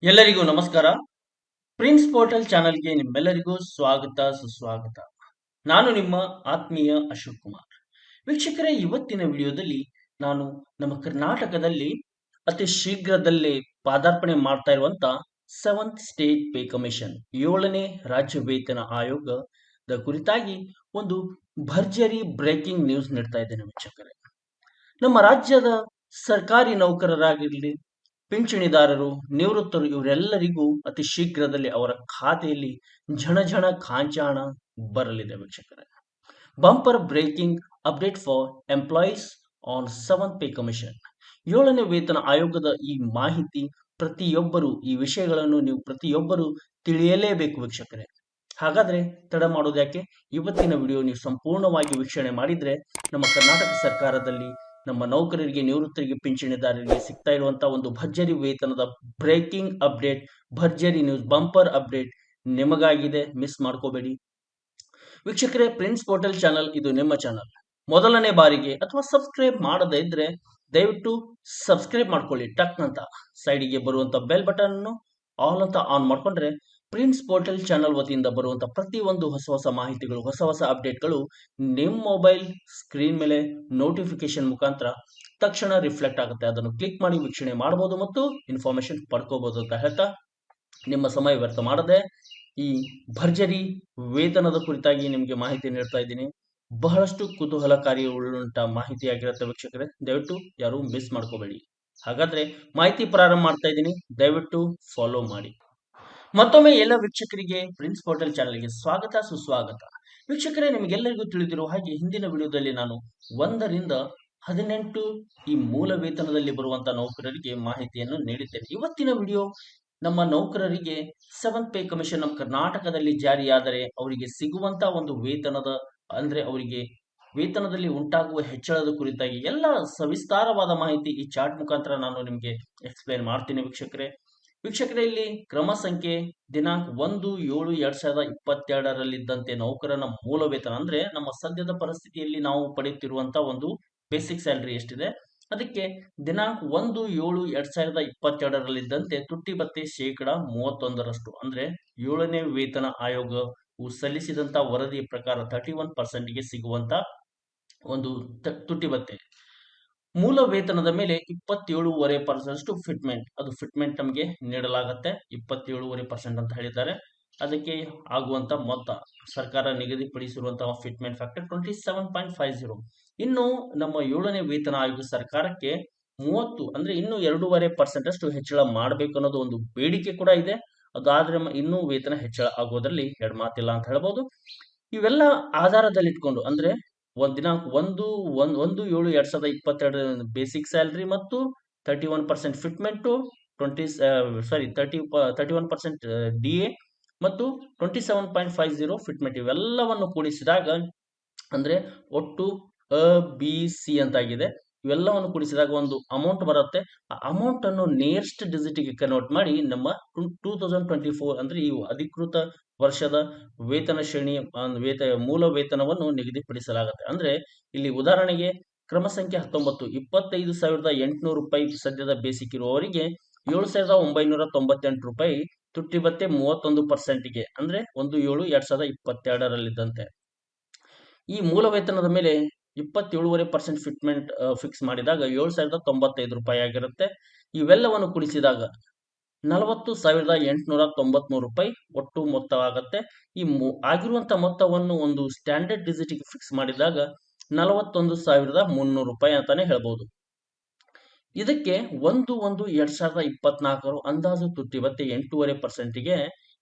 ಎಲ್ಲರಿಗೂ ನಮಸ್ಕಾರ. Prince portal ಚಾನೆಲ್ಗೆ ನಿಮ್ಮೆಲ್ಲರಿಗೂ ಸ್ವಾಗತ ಸುಸ್ವಾಗತ. ನಾನು ನಿಮ್ಮ ಆತ್ಮೀಯ ಅಶೋಕ್ ಕುಮಾರ್. ವೀಕ್ಷಕರೇ, ಇವತ್ತಿನ ವಿಡಿಯೋದಲ್ಲಿ ನಾನು ನಮ್ಮ ಕರ್ನಾಟಕದಲ್ಲಿ ಅತಿ ಶೀಘ್ರದಲ್ಲೇ ಪಾದಾರ್ಪಣೆ ಮಾಡ್ತಾ ಇರುವಂತ ಸೆವೆಂತ್ ಸ್ಟೇಟ್ ಪೇ ಕಮಿಷನ್ 7ನೇ ರಾಜ್ಯ ವೇತನ ಆಯೋಗದ ಕುರಿತಾಗಿ ಒಂದು ಭರ್ಜರಿ ಬ್ರೇಕಿಂಗ್ ನ್ಯೂಸ್ ನೀಡ್ತಾ ಇದ್ದೇನೆ ವೀಕ್ಷಕರೇ. ನಮ್ಮ ರಾಜ್ಯದ ಸರ್ಕಾರಿ ನೌಕರರಾಗಿರಲಿ, ಪಿಂಚಣಿದಾರರು, ನಿವೃತ್ತರು ಇವರೆಲ್ಲರಿಗೂ ಅತಿ ಶೀಘ್ರದಲ್ಲಿ ಅವರ ಖಾತೆಯಲ್ಲಿ ಝಣ ಕಾಂಚಾಣ ಬರಲಿದೆ ವೀಕ್ಷಕರೇ. Bumper breaking update for employees on seventh pay commission. 7ನೇ ವೇತನ ಆಯೋಗದ ಈ ಮಾಹಿತಿ ಪ್ರತಿಯೊಬ್ಬರು, ಈ ವಿಷಯಗಳನ್ನು ನೀವು ಪ್ರತಿಯೊಬ್ಬರು ತಿಳಿಯಲೇಬೇಕು ವೀಕ್ಷಕರೇ. ಹಾಗಾದ್ರೆ ತಡ ಮಾಡೋದು ಯಾಕೆ? ಇವತ್ತಿನ ವಿಡಿಯೋ ನೀವು ಸಂಪೂರ್ಣವಾಗಿ ವೀಕ್ಷಣೆ ಮಾಡಿದ್ರೆ ನಮ್ಮ ಕರ್ನಾಟಕ ಸರ್ಕಾರದಲ್ಲಿ ನಮ್ಮ ನೌಕರರಿಗೆ, ನಿವೃತ್ತರಿಗೆ, ಪಿಂಚಣಿದಾರರಿಗೆ ಸಿಗ್ತಾ ಇರುವಂತಹ ಒಂದು ಭರ್ಜರಿ ವೇತನದ ಬ್ರೇಕಿಂಗ್ ಅಪ್ಡೇಟ್, ಭರ್ಜರಿ ನ್ಯೂಸ್, ಬಂಪರ್ ಅಪ್ಡೇಟ್ ನಿಮಗಾಗಿದೆ. ಮಿಸ್ ಮಾಡ್ಕೋಬೇಡಿ ವೀಕ್ಷಕರೇ. ಪ್ರಿನ್ಸ್ ಪೋರ್ಟಲ್ ಚಾನಲ್ ಇದು ನಿಮ್ಮ ಚಾನಲ್. ಮೊದಲನೇ ಬಾರಿಗೆ ಅಥವಾ ಸಬ್ಸ್ಕ್ರೈಬ್ ಮಾಡದೇ ಇದ್ರೆ ದಯವಿಟ್ಟು ಸಬ್ಸ್ಕ್ರೈಬ್ ಮಾಡ್ಕೊಳ್ಳಿ. ಟಕ್ ಅಂತ ಸೈಡಿಗೆ ಬರುವಂತ ಬೆಲ್ ಬಟನ್ ಅನ್ನು ಆಲ್ ಅಂತ ಆನ್ ಮಾಡ್ಕೊಂಡ್ರೆ ಪ್ರಿನ್ಸ್ ಪೋರ್ಟಲ್ ಚಾನಲ್ ವತಿಯಿಂದ ಬರುವಂತ ಪ್ರತಿಯೊಂದು ಹೊಸ ಮಾಹಿತಿಗಳು, ಹೊಸ ಅಪ್ಡೇಟ್ಗಳು ನಿಮ್ಮ ಮೊಬೈಲ್ ಸ್ಕ್ರೀನ್ ಮೇಲೆ ನೋಟಿಫಿಕೇಶನ್ ಮುಖಾಂತರ ತಕ್ಷಣ ರಿಫ್ಲೆಕ್ಟ್ ಆಗುತ್ತೆ. ಅದನ್ನು ಕ್ಲಿಕ್ ಮಾಡಿ ವೀಕ್ಷಣೆ ಮಾಡಬಹುದು ಮತ್ತು ಇನ್ಫಾರ್ಮೇಶನ್ ಪಡ್ಕೋಬಹುದು ಅಂತ ಹೇಳ್ತಾ, ನಿಮ್ಮ ಸಮಯ ವ್ಯರ್ಥ ಮಾಡದೆ ಈ ಭರ್ಜರಿ ವೇತನದ ಕುರಿತಾಗಿ ನಿಮಗೆ ಮಾಹಿತಿ ನೀಡ್ತಾ ಇದ್ದೀನಿ. ಬಹಳಷ್ಟು ಕುತೂಹಲಕಾರಿ ಉಳ್ಳಂತ ಮಾಹಿತಿ ಆಗಿರುತ್ತೆ ವೀಕ್ಷಕರೇ. ದಯವಿಟ್ಟು ಯಾರು ಮಿಸ್ ಮಾಡ್ಕೋಬೇಡಿ. ಹಾಗಾದ್ರೆ ಮಾಹಿತಿ ಪ್ರಾರಂಭ ಮಾಡ್ತಾ ಇದ್ದೀನಿ, ದಯವಿಟ್ಟು ಫಾಲೋ ಮಾಡಿ. ಮತ್ತೊಮ್ಮೆ ಎಲ್ಲ ವೀಕ್ಷಕರಿಗೆ ಪ್ರಿನ್ಸ್ ಪೋರ್ಟಲ್ ಚಾನಲ್ಗೆ ಸ್ವಾಗತ ಸುಸ್ವಾಗತ. ವೀಕ್ಷಕರೇ, ನಿಮಗೆಲ್ಲರಿಗೂ ತಿಳಿದಿರುವ ಹಾಗೆ ಹಿಂದಿನ ವಿಡಿಯೋದಲ್ಲಿ ನಾನು 1 ರಿಂದ 18 ಈ ಮೂಲ ವೇತನದಲ್ಲಿ ಬರುವಂತಹ ನೌಕರರಿಗೆ ಮಾಹಿತಿಯನ್ನು ನೀಡಿದ್ದೇನೆ. ಇವತ್ತಿನ ವಿಡಿಯೋ ನಮ್ಮ ನೌಕರರಿಗೆ ಸೆವೆಂತ್ ಪೇ ಕಮಿಷನ್ ನಮ್ಮ ಕರ್ನಾಟಕದಲ್ಲಿ ಜಾರಿಯಾದರೆ ಅವರಿಗೆ ಸಿಗುವಂತ ಒಂದು ವೇತನದ, ಅಂದ್ರೆ ಅವರಿಗೆ ವೇತನದಲ್ಲಿ ಉಂಟಾಗುವ ಹೆಚ್ಚಳದ ಕುರಿತಾಗಿ ಎಲ್ಲ ಸವಿಸ್ತಾರವಾದ ಮಾಹಿತಿ ಈ ಚಾರ್ಟ್ ಮುಖಾಂತರ ನಾನು ನಿಮಗೆ ಎಕ್ಸ್ಪ್ಲೈನ್ ಮಾಡ್ತೀನಿ ವೀಕ್ಷಕರೇ. ಇಲ್ಲಿ ಕ್ರಮ ಸಂಖ್ಯೆ ದಿನಾಂಕ 1/7/2022 ನೌಕರನ ಮೂಲ ವೇತನ, ಅಂದ್ರೆ ನಮ್ಮ ಸದ್ಯದ ಪರಿಸ್ಥಿತಿಯಲ್ಲಿ ನಾವು ಪಡೆಯುತ್ತಿರುವಂತಹ ಒಂದು ಬೇಸಿಕ್ ಸ್ಯಾಲರಿ ಎಷ್ಟಿದೆ ಅದಕ್ಕೆ ದಿನಾಂಕ 1/7/2022 ತುಟ್ಟಿ ಭತ್ಯೆ 31%, ಅಂದ್ರೆ 7ನೇ ವೇತನ ಆಯೋಗವು ಸಲ್ಲಿಸಿದಂತ ವರದಿಯ ಪ್ರಕಾರ 31% ಸಿಗುವಂತ ಒಂದು ತುಟ್ಟಿ ಭತ್ಯೆ. ಮೂಲ ವೇತನದ ಮೇಲೆ 27.5% ಫಿಟ್ಮೆಂಟ್, ಅದು ಫಿಟ್ಮೆಂಟ್ ನಮಗೆ ನೀಡಲಾಗುತ್ತೆ. 27.5% ಅಂತ ಹೇಳಿದ್ದಾರೆ. ಅದಕ್ಕೆ ಆಗುವಂತ ಮೊತ್ತ ಸರ್ಕಾರ ನಿಗದಿಪಡಿಸಿರುವಂತಹ ಫಿಟ್ಮೆಂಟ್ ಫ್ಯಾಕ್ಟರ್ 27.50. ಇನ್ನು ನಮ್ಮ 7ನೇ ವೇತನ ಆಯೋಗ ಸರ್ಕಾರಕ್ಕೆ 30, ಅಂದ್ರೆ ಇನ್ನು 2.5% ಅಷ್ಟು ಹೆಚ್ಚಳ ಮಾಡಬೇಕು ಅನ್ನೋದು ಒಂದು ಬೇಡಿಕೆ ಕೂಡ ಇದೆ. ಅದಾದ್ರೆ ಇನ್ನೂ ವೇತನ ಹೆಚ್ಚಳ ಆಗೋದ್ರಲ್ಲಿ ಎರಡು ಮಾತಿಲ್ಲ ಅಂತ ಹೇಳ್ಬೋದು. ಇವೆಲ್ಲ ಆಧಾರದಲ್ಲಿ ಇಟ್ಕೊಂಡು, ಅಂದ್ರೆ ದಿನಾಂಕ 1/7/2022 ಬೇಸಿಕ್ ಸ್ಯಾಲರಿ ಮತ್ತು 31% ಫಿಟ್ಮೆಂಟ್, 31% DA ಮತ್ತು 27.50 ಫಿಟ್ಮೆಂಟ್, ಇವೆಲ್ಲವನ್ನು ಕೂಡಿಸಿದಾಗ ಅಂದ್ರೆ ಒಟ್ಟು ABC ಅಂತಾಗಿದೆ. ಇವೆಲ್ಲವನ್ನು ಕೂಡಿಸಿದಾಗ ಒಂದು ಅಮೌಂಟ್ ಬರುತ್ತೆ. ಆ ಅಮೌಂಟ್ ಅನ್ನು ನಿಯರೆಸ್ಟ್ ಡಿಜಿಟ್ ಗೆ ಕನ್ವರ್ಟ್ ಮಾಡಿ ನಮ್ಮ 2024, ಅಂದ್ರೆ ಈ ಅಧಿಕೃತ ವರ್ಷದ ವೇತನ ಶ್ರೇಣಿ ಮೂಲ ವೇತನವನ್ನು ನಿಗದಿಪಡಿಸಲಾಗುತ್ತೆ. ಅಂದ್ರೆ ಇಲ್ಲಿ ಉದಾಹರಣೆಗೆ ಕ್ರಮ ಸಂಖ್ಯೆ 19 25,800 ರೂಪಾಯಿ ಸದ್ಯದ ಬೇಸಿಕ್ ಇರುವವರಿಗೆ 7,998 ರೂಪಾಯಿ ತುಟ್ಟಿ ಭತ್ಯೆ 31%ಗೆ, ಅಂದ್ರೆ 1/7/2022 ಈ ಮೂಲ ವೇತನದ ಮೇಲೆ 27.5% ಫಿಟ್ಮೆಂಟ್ ಫಿಕ್ಸ್ ಮಾಡಿದಾಗ 7,095 ರೂಪಾಯಿ ಆಗಿರುತ್ತೆ. ಇವೆಲ್ಲವನ್ನು ಕೂಡಿಸಿದಾಗ 40,893 ರೂಪಾಯಿ ಒಟ್ಟು ಮೊತ್ತ ಆಗುತ್ತೆ. ಈ ಆಗಿರುವಂತಹ ಮೊತ್ತವನ್ನು ಒಂದು ಸ್ಟ್ಯಾಂಡರ್ಡ್ ಡಿಜಿಟ್ ಗೆ ಫಿಕ್ಸ್ ಮಾಡಿದಾಗ 41,300 ರೂಪಾಯಿ ಅಂತಾನೆ ಹೇಳ್ಬಹುದು. ಇದಕ್ಕೆ 1/1/2024 ಅಂದಾಜು ತುಟ್ಟಿ ಭತ್ಯೆ 8.5%ಗೆ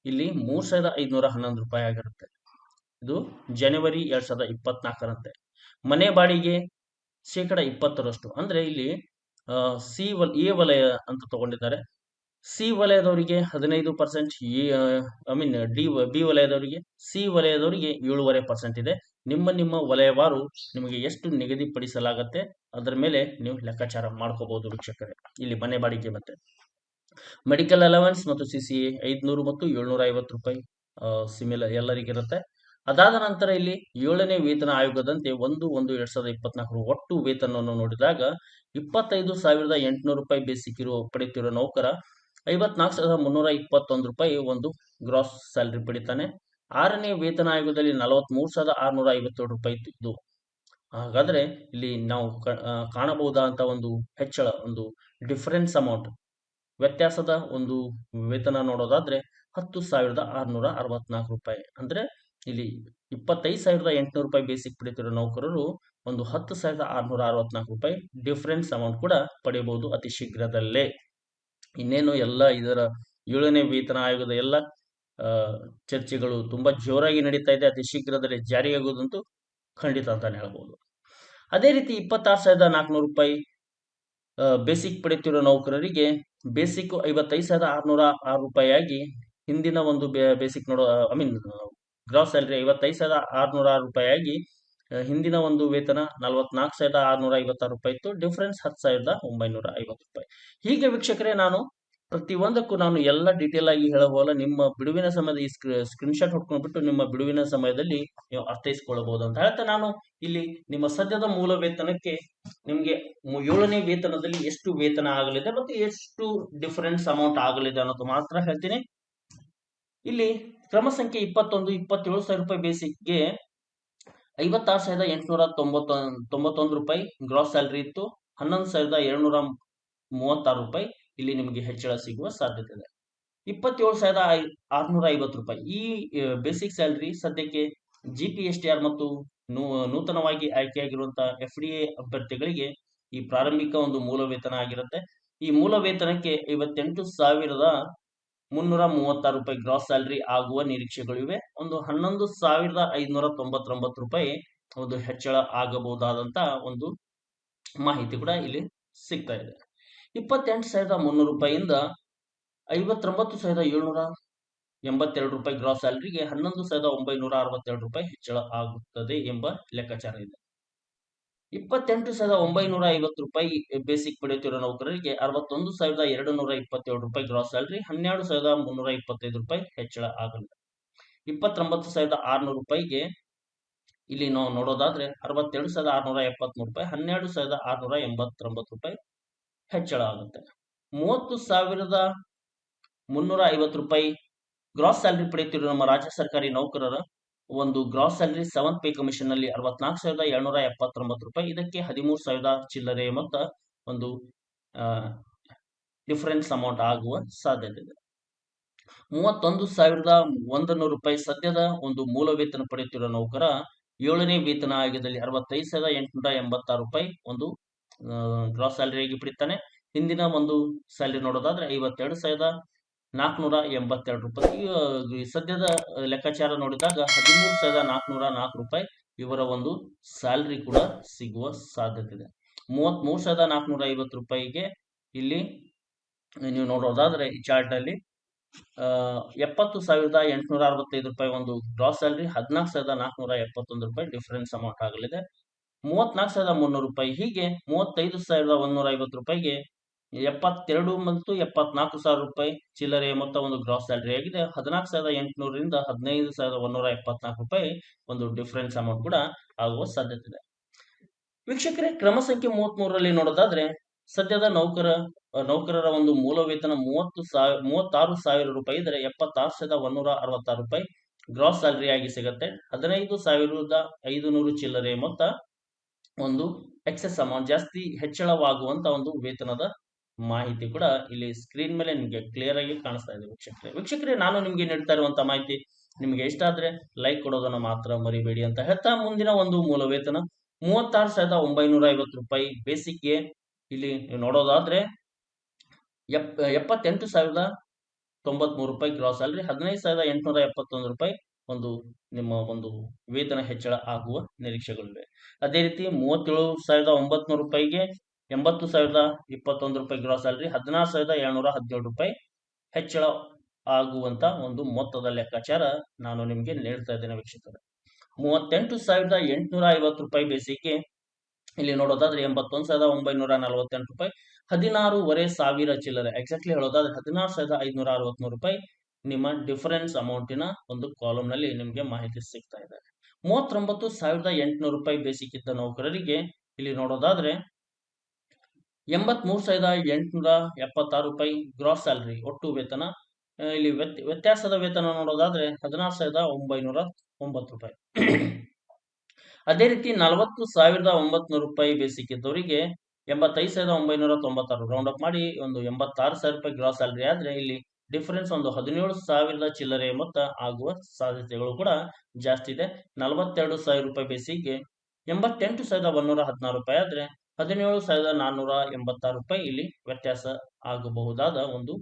ಇಲ್ಲಿ 3,511 ರೂಪಾಯಿ ಆಗಿರುತ್ತೆ. ಇದು ಜನವರಿ 2024ರಂತೆ. ಮನೆ ಬಾಡಿಗೆ 20%, ಅಂದ್ರೆ ಇಲ್ಲಿ ಎ ವಲಯ ಅಂತ ತಗೊಂಡಿದ್ದಾರೆ. ಸಿ ವಲಯದವರಿಗೆ 15%, ಬಿ ವಲಯದವರಿಗೆ, ಸಿ ವಲಯದವರಿಗೆ 7.5% ಇದೆ. ನಿಮ್ಮ ವಲಯವಾರು ನಿಮಗೆ ಎಷ್ಟು ನಿಗದಿಪಡಿಸಲಾಗತ್ತೆ ಅದರ ಮೇಲೆ ನೀವು ಲೆಕ್ಕಾಚಾರ ಮಾಡ್ಕೋಬಹುದು ವೀಕ್ಷಕರೇ. ಇಲ್ಲಿ ಮನೆ ಬಾಡಿಗೆ ಮತ್ತೆ ಮೆಡಿಕಲ್ ಅಲವೆನ್ಸ್ ಮತ್ತು CCA 500 ಮತ್ತು 750 ರೂಪಾಯಿ ಸಿಮಿಲರ್ ಎಲ್ಲರಿಗಿರುತ್ತೆ. ಅದಾದ ನಂತರ ಇಲ್ಲಿ 7ನೇ ವೇತನ ಆಯೋಗದಂತೆ 1/1/2024 ಒಟ್ಟು ವೇತನವನ್ನು ನೋಡಿದಾಗ 25,800 ರೂಪಾಯಿ ಬೇಸಿಕ್ ಪಡೆಯುತ್ತಿರುವ ನೌಕರ 54,321 ರೂಪಾಯಿ ಒಂದು ಗ್ರಾಸ್ ಸ್ಯಾಲರಿ ಪಡಿತಾನೆ. 6ನೇ ವೇತನ ಆಯೋಗದಲ್ಲಿ 43,657 ರೂಪಾಯಿ ಇತ್ತು ಇದು. ಹಾಗಾದ್ರೆ ಇಲ್ಲಿ ನಾವು ಕಾಣಬಹುದಾದಂತ ಒಂದು ಹೆಚ್ಚಳ, ಒಂದು ಡಿಫರೆನ್ಸ್ ಅಮೌಂಟ್, ವ್ಯತ್ಯಾಸದ ಒಂದು ವೇತನ ನೋಡೋದಾದ್ರೆ 10,664 ರೂಪಾಯಿ. ಅಂದ್ರೆ ಇಲ್ಲಿ 25,800 ರೂಪಾಯಿ ಬೇಸಿಕ್ ಪಡಿತಿರೋ ನೌಕರರು ಒಂದು 10,664 ರೂಪಾಯಿ ಡಿಫರೆನ್ಸ್ ಅಮೌಂಟ್ ಕೂಡ ಪಡೆಯಬಹುದು ಅತಿ ಶೀಘ್ರದಲ್ಲೇ. ಇನ್ನೇನು ಎಲ್ಲ ಇದರ 7ನೇ ವೇತನ ಆಯೋಗದ ಎಲ್ಲ ಚರ್ಚೆಗಳು ತುಂಬಾ ಜೋರಾಗಿ ನಡೀತಾ ಇದೆ. ಅತಿ ಶೀಘ್ರದಲ್ಲಿ ಜಾರಿಯಾಗುವುದಂತೂ ಖಂಡಿತ ಅಂತಾನೆ ಹೇಳ್ಬೋದು. ಅದೇ ರೀತಿ 26,400 ರೂಪಾಯಿ ಬೇಸಿಕ್ ಪಡೆಯುತ್ತಿರುವ ನೌಕರರಿಗೆ ಬೇಸಿಕ್ 55,606 ರೂಪಾಯಿ ಆಗಿ ಹಿಂದಿನ ಒಂದು ಬೇಸಿಕ್ ಗ್ರಾಸ್ ಸ್ಯಾಲರಿ 55,606 ರೂಪಾಯಿ ಆಗಿ ಹಿಂದಿನ ಒಂದು ವೇತನ 44,656 ರೂಪಾಯಿ ಇತ್ತು. ಡಿಫರೆನ್ಸ್ 10,950 ರೂಪಾಯಿ. ಹೀಗೆ ವೀಕ್ಷಕರೇ, ನಾನು ಪ್ರತಿಯೊಂದಕ್ಕೂ ನಾನು ಎಲ್ಲ ಡೀಟೇಲ್ ಆಗಿ ಹೇಳಬಹುದಲ್ಲ, ನಿಮ್ಮ ಬಿಡುವಿನ ಸಮಯದ ಈ ಸ್ಕ್ರೀನ್ಶಾಟ್ ಹೊಡ್ಕೊಂಡ್ಬಿಟ್ಟು ನಿಮ್ಮ ಬಿಡುವಿನ ಸಮಯದಲ್ಲಿ ನೀವು ಅರ್ಥೈಸಿಕೊಳ್ಳಬಹುದು ಅಂತ ಹೇಳ್ತಾ, ನಾನು ಇಲ್ಲಿ ನಿಮ್ಮ ಸದ್ಯದ ಮೂಲ ವೇತನಕ್ಕೆ ನಿಮಗೆ 7ನೇ ವೇತನದಲ್ಲಿ ಎಷ್ಟು ವೇತನ ಆಗಲಿದೆ ಮತ್ತು ಎಷ್ಟು ಡಿಫರೆನ್ಸ್ ಅಮೌಂಟ್ ಆಗಲಿದೆ ಅನ್ನೋದು ಮಾತ್ರ ಹೇಳ್ತೀನಿ. ಇಲ್ಲಿ ಕ್ರಮ ಸಂಖ್ಯೆ 21 27,000 ರೂಪಾಯಿ ಬೇಸಿಕ್ಗೆ 56,891 ರೂಪಾಯಿ ಗ್ರಾಸ್ ಸ್ಯಾಲರಿ ಇತ್ತು. 11,736 ರೂಪಾಯಿ ಇಲ್ಲಿ ನಿಮಗೆ ಹೆಚ್ಚಳ ಸಿಗುವ ಸಾಧ್ಯತೆ ಇದೆ. 27,650 ರೂಪಾಯಿ ಈ ಬೇಸಿಕ್ ಸ್ಯಾಲರಿ ಸದ್ಯಕ್ಕೆ GPSTR ಮತ್ತು ನೂತನವಾಗಿ ಆಯ್ಕೆಯಾಗಿರುವಂತಹ FDA ಅಭ್ಯರ್ಥಿಗಳಿಗೆ ಈ ಪ್ರಾರಂಭಿಕ ಒಂದು ಮೂಲ ವೇತನ ಆಗಿರುತ್ತೆ. ಈ ಮೂಲ ವೇತನಕ್ಕೆ 58,336 ರೂಪಾಯಿ ಗ್ರಾಸ್ ಸ್ಯಾಲರಿ ಆಗುವ ನಿರೀಕ್ಷೆಗಳಿವೆ. ಒಂದು 11,599 ರೂಪಾಯಿ ಒಂದು ಹೆಚ್ಚಳ ಆಗಬಹುದಾದಂತ ಒಂದು ಮಾಹಿತಿ ಕೂಡ ಇಲ್ಲಿ ಸಿಗ್ತಾ ಇದೆ. 28,300 ರೂಪಾಯಿಯಿಂದ 59,782 ರೂಪಾಯಿ ಗ್ರಾಸ್ ಸ್ಯಾಲರಿಗೆ 11,962 ರೂಪಾಯಿ ಹೆಚ್ಚಳ ಆಗುತ್ತದೆ ಎಂಬ ಲೆಕ್ಕಾಚಾರ ಇದೆ. 28,950 ರೂಪಾಯಿ ಬೇಸಿಕ್ ಪಡೆಯುತ್ತಿರುವ ನೌಕರರಿಗೆ 61,227 ರೂಪಾಯಿ ಗ್ರಾಸ್ ಸ್ಯಾಲರಿ, 12,325 ರೂಪಾಯಿ ಹೆಚ್ಚಳ ಆಗಲಿದೆ. 29,600 ರೂಪಾಯಿಗೆ ಇಲ್ಲಿ ನಾವು ನೋಡೋದಾದ್ರೆ 62,673 ರೂಪಾಯಿ, 12,689 ರೂಪಾಯಿ ಹೆಚ್ಚಳ ಆಗುತ್ತೆ. 30,350 ರೂಪಾಯಿ ಗ್ರಾಸ್ ಸ್ಯಾಲರಿ ಪಡೆಯುತ್ತಿರುವ ನಮ್ಮ ರಾಜ್ಯ ಸರ್ಕಾರಿ ನೌಕರರ ಒಂದು gross salary 7th pay commission ನಲ್ಲಿ 64,779 ರೂಪಾಯಿ. ಇದಕ್ಕೆ 13,000 ಚಿಲ್ಲರೆ ಮೊತ್ತ ಒಂದು ಡಿಫರೆನ್ಸ್ ಅಮೌಂಟ್ ಆಗುವ ಸಾಧ್ಯತೆ ಇದೆ. 31,100 ರೂಪಾಯಿ ಸದ್ಯದ ಒಂದು ಮೂಲ ವೇತನ ಪಡೆಯುತ್ತಿರುವ ನೌಕರ 7ನೇ ವೇತನ ಆಯೋಗದಲ್ಲಿ 65,886 ರೂಪಾಯಿ ಒಂದು ಗ್ರಾಸ್ ಸ್ಯಾಲರಿ ಆಗಿ ಪಡಿತಾನೆ. ಹಿಂದಿನ ಒಂದು ಸ್ಯಾಲರಿ ನೋಡೋದಾದ್ರೆ 52,482 ರೂಪಾಯಿ. ಸದ್ಯದ ಲೆಕ್ಕಾಚಾರ ನೋಡಿದಾಗ 13,404 ರೂಪಾಯಿ ಇವರ ಒಂದು ಸ್ಯಾಲರಿ ಕೂಡ ಸಿಗುವ ಸಾಧ್ಯತೆ ಇದೆ. 33,450 ರೂಪಾಯಿಗೆ ಇಲ್ಲಿ ನೀವು ನೋಡೋದಾದ್ರೆ ಈ ಚಾರ್ಟ್ ನಲ್ಲಿ 70,865 ರೂಪಾಯಿ ಒಂದು ಗ್ರಾಸ್ ಸ್ಯಾಲರಿ, 14,471 ರೂಪಾಯಿ ಡಿಫರೆನ್ಸ್ ಅಮೌಂಟ್ ಆಗಲಿದೆ. 34,300 ರೂಪಾಯಿ, ಹೀಗೆ 35,150 ರೂಪಾಯಿಗೆ 72 ಮತ್ತು 74,000 ರೂಪಾಯಿ ಚಿಲ್ಲರೆಯ ಮೊತ್ತ ಒಂದು ಗ್ರಾಸ್ ಸ್ಯಾಲರಿ ಆಗಿದೆ. 14,800ರಿಂದ 15,174 ರೂಪಾಯಿ ಒಂದು ಡಿಫರೆನ್ಸ್ ಅಮೌಂಟ್ ಕೂಡ ಆಗುವ ಸಾಧ್ಯತೆ ಇದೆ. ವೀಕ್ಷಕರೇ, ಕ್ರಮ ಸಂಖ್ಯೆ 33ರಲ್ಲಿ ನೋಡೋದಾದ್ರೆ ಸದ್ಯದ ನೌಕರರ ಒಂದು ಮೂಲ ವೇತನ 36,000 ರೂಪಾಯಿ ಇದ್ರೆ 76,166 ರೂಪಾಯಿ ಗ್ರಾಸ್ ಸ್ಯಾಲರಿ ಆಗಿ ಸಿಗುತ್ತೆ. 15,500 ಚಿಲ್ಲರೆ ಮೊತ್ತ ಒಂದು ಎಕ್ಸೆಸ್ ಅಮೌಂಟ್, ಜಾಸ್ತಿ ಹೆಚ್ಚಳವಾಗುವಂತ ಒಂದು ವೇತನದ ಮಾಹಿತಿ ಕೂಡ ಇಲ್ಲಿ ಸ್ಕ್ರೀನ್ ಮೇಲೆ ನಿಮಗೆ ಕ್ಲಿಯರ್ ಆಗಿ ಕಾಣಿಸ್ತಾ ಇದೆ. ವೀಕ್ಷಕರೇ, ನಾನು ನಿಮ್ಗೆ ನೀಡ್ತಾ ಇರುವಂತಹ ಮಾಹಿತಿ ನಿಮ್ಗೆ ಇಷ್ಟ ಆದ್ರೆ ಲೈಕ್ ಕೊಡೋದನ್ನ ಮಾತ್ರ ಮರಿಬೇಡಿ ಅಂತ ಹೇಳ್ತಾ, ಮುಂದಿನ ಒಂದು ಮೂಲ ವೇತನ 36,950 ರೂಪಾಯಿ ಬೇಸಿಕ್ಗೆ ಇಲ್ಲಿ ನೀವು ನೋಡೋದಾದ್ರೆ 78,093 ರೂಪಾಯಿ ಗ್ರಾಸ್ ಸ್ಯಾಲರಿ, 15,871 ರೂಪಾಯಿ ಒಂದು ನಿಮ್ಮ ಒಂದು ವೇತನ ಹೆಚ್ಚಳ ಆಗುವ ನಿರೀಕ್ಷೆಗಳಿವೆ. ಅದೇ ರೀತಿ 37,900 ರೂಪಾಯಿಗೆ 80,021 ರೂಪಾಯಿ ಗ್ರಾಸ್ ಸ್ಯಾಲರಿ, 16,717 ರೂಪಾಯಿ ಹೆಚ್ಚಳ ಆಗುವಂತ ಒಂದು ಮೊತ್ತದ ಲೆಕ್ಕಾಚಾರ ನಾನು ನಿಮ್ಗೆ ನೀಡ್ತಾ ಇದ್ದೇನೆ ವೀಕ್ಷಕರೇ. 38,850 ರೂಪಾಯಿ ಬೇಸಿಕ್ಗೆ ಇಲ್ಲಿ ನೋಡೋದಾದ್ರೆ 81,948 ರೂಪಾಯಿ, 16,500 ಚಿಲ್ಲರೆ, ಎಕ್ಸಾಕ್ಟ್ಲಿ ಹೇಳೋದಾದ್ರೆ 16,563 ರೂಪಾಯಿ ನಿಮ್ಮ ಡಿಫರೆನ್ಸ್ ಅಮೌಂಟಿನ ಒಂದು ಕಾಲಮ್ ನಲ್ಲಿ ನಿಮಗೆ ಮಾಹಿತಿ ಸಿಗ್ತಾ ಇದೆ. 39,800 ರೂಪಾಯಿ ಬೇಸಿಕ್ ಇದ್ದ ನೌಕರರಿಗೆ ಇಲ್ಲಿ ನೋಡೋದಾದ್ರೆ ₹83,876 ಗ್ರಾಸ್ ಸ್ಯಾಲರಿ ಒಟ್ಟು ವೇತನ. ಇಲ್ಲಿ ವ್ಯತ್ಯಾಸದ ವೇತನ ನೋಡೋದಾದ್ರೆ ₹16,909. ಅದೇ ರೀತಿ ₹40,900 ಬೇಸಿಕ್ ಇದ್ದವರಿಗೆ ₹85,996 ರೌಂಡ್ ಅಪ್ ಮಾಡಿ ಒಂದು ₹86,000 ಗ್ರಾಸ್ ಸ್ಯಾಲರಿ ಆದ್ರೆ ಇಲ್ಲಿ ಡಿಫರೆನ್ಸ್ ಒಂದು 17,000 ಚಿಲ್ಲರೆ ಮೊತ್ತ ಆಗುವ ಸಾಧ್ಯತೆಗಳು ಕೂಡ ಜಾಸ್ತಿ ಇದೆ. ₹42,000 ಬೇಸಿಕ್ಗೆ ₹88,116 ಆದ್ರೆ ₹17,486 ಇಲ್ಲಿ ವ್ಯತ್ಯಾಸ ಆಗಬಹುದಾದ ಒಂದು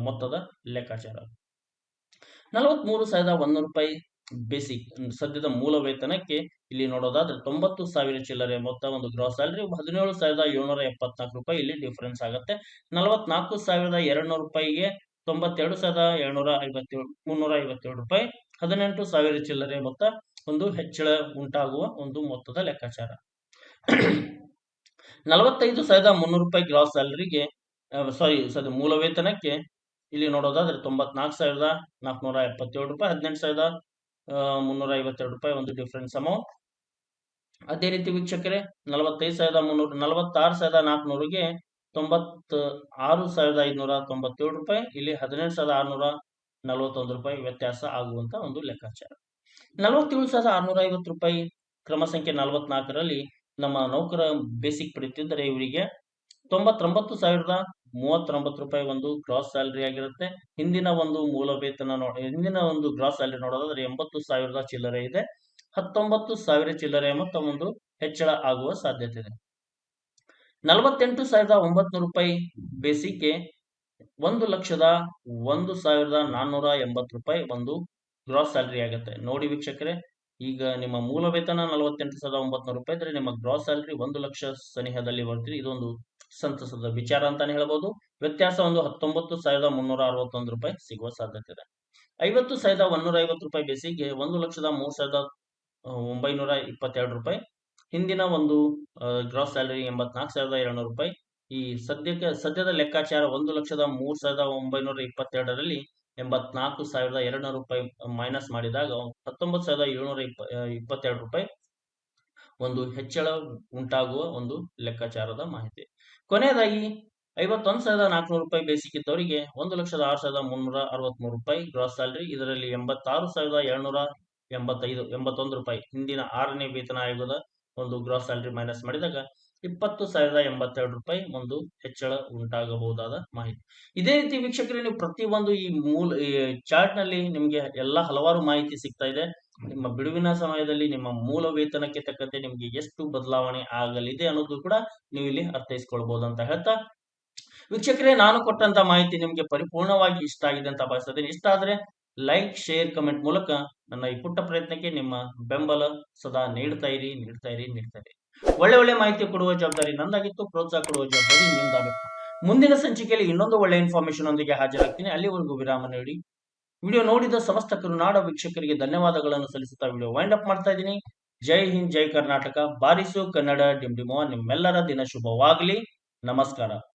ಮೊತ್ತದ ಲೆಕ್ಕಾಚಾರ. ₹43,100 ಬೇಸಿಕ್ ಸದ್ಯದ ಮೂಲ ವೇತನಕ್ಕೆ ಇಲ್ಲಿ ನೋಡೋದಾದ್ರೆ 90,000 ಚಿಲ್ಲರೆ ಮೊತ್ತ ಒಂದು ಗ್ರಾಸ್ ಸ್ಯಾಲರಿ, ₹17,774 ಇಲ್ಲಿ ಡಿಫರೆನ್ಸ್ ಆಗುತ್ತೆ. ₹44,200ಗೆ ₹92,357 ₹18,000 ಚಿಲ್ಲರೆ ಮೊತ್ತ ಒಂದು ಹೆಚ್ಚಳ ಉಂಟಾಗುವ ಒಂದು ಮೊತ್ತದ ಲೆಕ್ಕಾಚಾರ. ₹45,300 ಗ್ರಾಸ್ ಸ್ಯಾಲರಿಗೆ ಮೂಲ ವೇತನಕ್ಕೆ ಇಲ್ಲಿ ನೋಡೋದಾದ್ರೆ ₹94,477 ₹18,352 ಒಂದು ಡಿಫರೆನ್ಸ್ ಅಮೌಂಟ್. ಅದೇ ರೀತಿ ವೀಕ್ಷಕರೇ 46,400ಗೆ ₹96,597 ಇಲ್ಲಿ ₹18,641 ವ್ಯತ್ಯಾಸ ಆಗುವಂತ ಒಂದು ಲೆಕ್ಕಾಚಾರ. ₹47,650 ಕ್ರಮ ಸಂಖ್ಯೆ 44ರಲ್ಲಿ ನಮ್ಮ ನೌಕರ ಬೇಸಿಕ್ ಪಡೆಯುತ್ತಿದ್ದರೆ ಇವರಿಗೆ ₹99,039 ಒಂದು ಗ್ರಾಸ್ ಸ್ಯಾಲರಿ ಆಗಿರುತ್ತೆ. ಹಿಂದಿನ ಒಂದು ಮೂಲ ವೇತನ ಹಿಂದಿನ ಒಂದು ಗ್ರಾಸ್ ಸ್ಯಾಲರಿ ನೋಡೋದಾದ್ರೆ 80,000 ಚಿಲ್ಲರೆ ಇದೆ. 19,000 ಚಿಲ್ಲರೆ ಮೊತ್ತ ಒಂದು ಹೆಚ್ಚಳ ಆಗುವ ಸಾಧ್ಯತೆ ಇದೆ. ₹48,900 ಬೇಸಿಕ್ಗೆ ₹1,01,480 ಒಂದು ಗ್ರಾಸ್ ಸ್ಯಾಲರಿ ಆಗುತ್ತೆ. ನೋಡಿ ವೀಕ್ಷಕರೇ, ಈಗ ನಿಮ್ಮ ಮೂಲ ವೇತನ ₹48,900 ಇದ್ರೆ ನಿಮ್ಮ ಗ್ರಾಸ್ ಸ್ಯಾಲರಿ 1 ಲಕ್ಷ ಸನಿಹದಲ್ಲಿ ಬರ್ತೀರಿ. ಇದೊಂದು ಸಂತಸದ ವಿಚಾರ ಅಂತಾನೆ ಹೇಳ್ಬೋದು. ವ್ಯತ್ಯಾಸ ಒಂದು ₹19,361 ಸಿಗುವ ಸಾಧ್ಯತೆ ಇದೆ. ₹50,150 ಬೇಸಿಕ್ಗೆ ₹1,03,922. ಹಿಂದಿನ ಒಂದು ಗ್ರಾಸ್ ಸ್ಯಾಲರಿ ₹84,200. ಈ ಸದ್ಯದ ಲೆಕ್ಕಾಚಾರ 1,03,922ರಲ್ಲಿ ₹84,200 ಮೈನಸ್ ಮಾಡಿದಾಗ ₹19,722 ಒಂದು ಹೆಚ್ಚಳ ಉಂಟಾಗುವ ಒಂದು ಲೆಕ್ಕಾಚಾರದ ಮಾಹಿತಿ. ಕೊನೆಯದಾಗಿ ₹51,400 ಬೇಸಿಕ್ ಇದ್ದವರಿಗೆ ₹1,06,363 ಗ್ರಾಸ್ ಸ್ಯಾಲರಿ. ಇದರಲ್ಲಿ ₹86,781 ಹಿಂದಿನ 6ನೇ ವೇತನ ಆಯೋಗದ ಒಂದು ಗ್ರಾಸ್ ಸ್ಯಾಲರಿ ಮೈನಸ್ ಮಾಡಿದಾಗ ₹20,082 ಒಂದು ಹೆಚ್ಚಳ ಉಂಟಾಗಬಹುದಾದ ಮಾಹಿತಿ. ಇದೇ ರೀತಿ ವೀಕ್ಷಕರೇ, ನೀವು ಪ್ರತಿಯೊಂದು ಈ ಚಾರ್ಟ್ ನಲ್ಲಿ ನಿಮಗೆ ಹಲವಾರು ಮಾಹಿತಿ ಸಿಗ್ತಾ ಇದೆ. ನಿಮ್ಮ ಬಿಡುವಿನ ಸಮಯದಲ್ಲಿ ನಿಮ್ಮ ಮೂಲ ವೇತನಕ್ಕೆ ತಕ್ಕಂತೆ ನಿಮಗೆ ಎಷ್ಟು ಬದಲಾವಣೆ ಆಗಲಿದೆ ಅನ್ನೋದು ಕೂಡ ನೀವು ಇಲ್ಲಿ ಅರ್ಥೈಸ್ಕೊಳ್ಬಹುದು ಅಂತ ಹೇಳ್ತಾ, ವೀಕ್ಷಕರೇ, ನಾನು ಕೊಟ್ಟಂತ ಮಾಹಿತಿ ನಿಮಗೆ ಪರಿಪೂರ್ಣವಾಗಿ ಇಷ್ಟ ಆಗಿದೆ ಅಂತ ಭಾವಿಸ್ತೇನೆ. ಇಷ್ಟ ಆದ್ರೆ ಲೈಕ್, ಶೇರ್, ಕಮೆಂಟ್ ಮೂಲಕ ನನ್ನ ಈ ಪುಟ್ಟ ಪ್ರಯತ್ನಕ್ಕೆ ನಿಮ್ಮ ಬೆಂಬಲ ಸದಾ ನೀಡ್ತಾ ಇರಿ. ಒಳ್ಳೆ ಮಾಹಿತಿ ಕೊಡುವ ಜವಾಬ್ದಾರಿ ನಂದಾಗಿತ್ತು, ಪ್ರೋತ್ಸಾಹ ಕೊಡುವ ಜವಾಬ್ದಾರಿ ನಿಮ್ದಾಗಿತ್ತು. ಮುಂದಿನ ಸಂಚಿಕೆಯಲ್ಲಿ ಇನ್ನೊಂದು ಒಳ್ಳೆ ಇನ್ಫಾರ್ಮೇಶನ್ ಒಂದಿಗೆ ಹಾಜರಾಗ್ತೀನಿ. ಅಲ್ಲಿವರೆಗೂ ವಿರಾಮ ನೀಡಿ. ವಿಡಿಯೋ ನೋಡಿದ ಸಮಸ್ತ ಕರುನಾಡ ವೀಕ್ಷಕರಿಗೆ ಧನ್ಯವಾದಗಳನ್ನು ಸಲ್ಲಿಸುತ್ತಾ ವಿಡಿಯೋ ವೈಂಡ್ ಅಪ್ ಮಾಡ್ತಾ ಇದ್ದೀನಿ. ಜೈ ಹಿಂದ್, ಜೈ ಕರ್ನಾಟಕ, ಬಾರಿಸು ಕನ್ನಡ ಡಿಂಡಿಮೋ. ನಿಮ್ಮೆಲ್ಲರ ದಿನ ಶುಭವಾಗಲಿ. ನಮಸ್ಕಾರ.